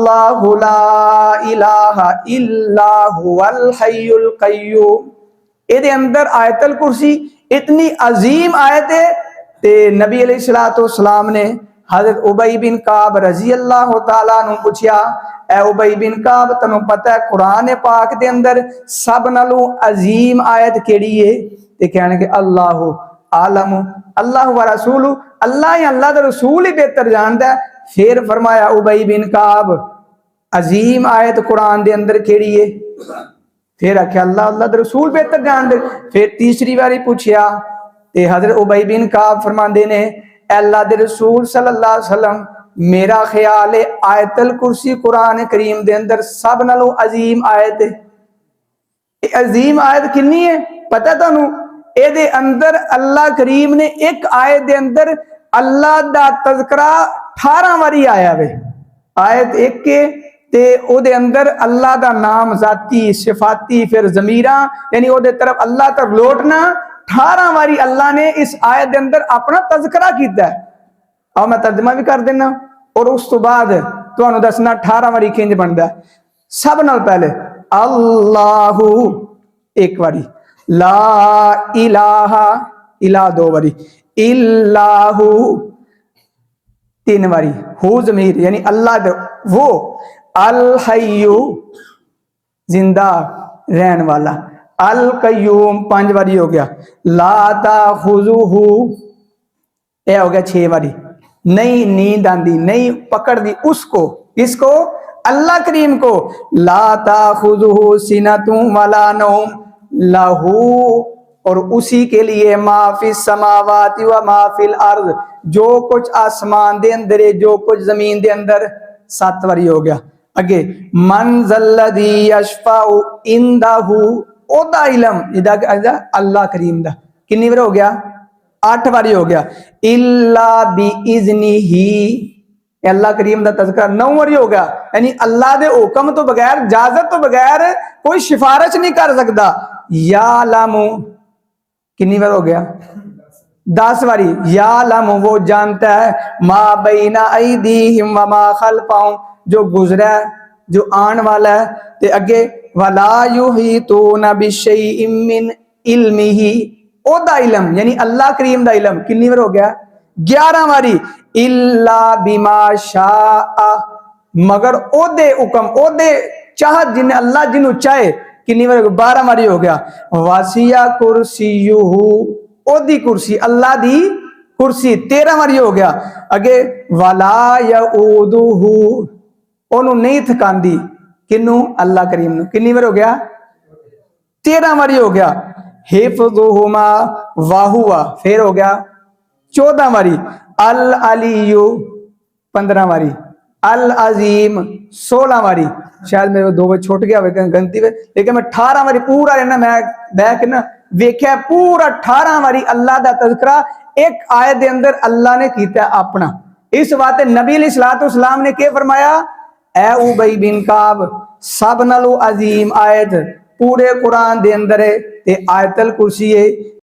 अल्लाहु ला इलाहा इल्ला हुवल हय्युल कय्यूम। इहदे अंदर आयतल कुर्सी इतनी अजीम आयत है ते नबी अलैहिस्सलाम ने हजरत उबई बिन काब रजी अल्लाह तआला नु पूछया, ए उबई बिन काब तन्नू पता है कुरान पाक दे अंदर सब नालों अजीम आयत केड़ी है? ते कहने के अल्लाहु आलम, अल्लाह व रसूल, अल्लाह या अल्लाह दा रसूल ही बेहतर जानदा है। फिर फरमाया उबई बिन काब अजीम आयत कुरान दे अंदर केड़ी है? फिर आख्या अल्लाह अल्लाह दा रसूल बेहतर जानदे। फिर तीसरी बारी पूछया ते हजरत उबई बिन काब फरमांदे ने, अल्लाह दे रसूल सल्लल्लाहु अलैहि वसल्लम मेरा ख्याल है आयतल कुर्सी कुरान करीम दे अंदर सब नालों अजीम आयत है। अजीम आयत कितनी है पता तुहानू? ए अंदर अल्लाह करीम ने एक आयत दे अंदर अल्लाह दा तज़करा 18 बारी आया वे। आयत एक के ते ओदे अंदर अल्लाह दा नाम जाती सिफाती फिर जमीरा यानी ओदे तरफ अल्लाह तरफ लौटना 18 बारी अल्लाह ने इस आयत दे अंदर अपना तज़करा कीता है। अब मैं तर्जमा भी कर देना और उस तो बाद तुहानू दसना 18 बारी किंज बनदा है। सब नाल पहले अल्लाहु एक बारी, ला इलाहा इला 2 बारी, इल्लाहु 3 बारी, हु ज़मीर यानी अल्लाह दे वो, अल हय्यु जिंदा रहन वाला, अल कय्यूम 5 बारी हो गया, ला ताखुज़ुहु ये हो गया 6 बारी, नहीं नींद आंदी नहीं पकड़दी उसको, इसको अल्लाह करीम को, ला ताखुज़ुहु सिनतुन वला नौम लहू और उसी के लिए माफिस समावाति व माफिल अर्द, जो कुछ आसमान दे अंदर है जो कुछ जमीन दे अंदर। 7 बारी हो गया। अगे मन ज़ल्लज़ी यशफ़अउ इंदहु ओदा इल्म इदा अल्लाह करीम दा कितनी बार हो गया? 8 बारी हो गया। इल्ला बिइज़्निही अल्लाह करीम दा तज़किरा 9 बारी हो गया। यानी अल्लाह दे हुक्म तो बगैर इजाजत तो बगैर कोई सिफारिश नहीं कर सकता। या लामू कितनी बार हो गया? 10 बारी। या लामू वो जानता है मा बैना अयदीहिम व मा खल्फहुम जो गुजरा है जो आने वाला है। ते अगे वला युहीतूना बिशैइन मिन इल्मिही ओदा इल्म यानी अल्लाह करीम दा इल्म कितनी बार हो गया? 11 बारी। इल्ला बिमा शाअ मगर ओदे हुक्म ओदे चाहत जिन्हें अल्लाह जिन्हों चाहे कितनी बार? 12 बारी हो गया। वासिया कुर्सियुहु ओदी कुर्सी अल्लाह दी कुर्सी 13 बारी हो गया। अगे वला यऊदुहु ओनू नहीं थकांदी किन्नू? अल्लाह करीम नू कितनी बार हो गया? 13 बारी हो गया। हिफ्ज़ुहुमा वाहुआ फिर हो गया 14 बारी। अल अलियु 15 बारी। अल अजीम 16 बारी। शायद मेरे 2 बार छुट गया गलती में, लेकिन मैं 18 बारी पूरा लेना मैं बैक ना वेख्या पूरा 18 बारी अल्लाह दा तज़किरा एक आयत दे अंदर अल्लाह ने कीता अपना। इस बात नबी अलैहिस्सलाम ने क्या फरमाया? ए उबई बिन काब सब नालों अजीम आयत पूरे कुरान दे अंदर है ते आयतल कुर्सी है।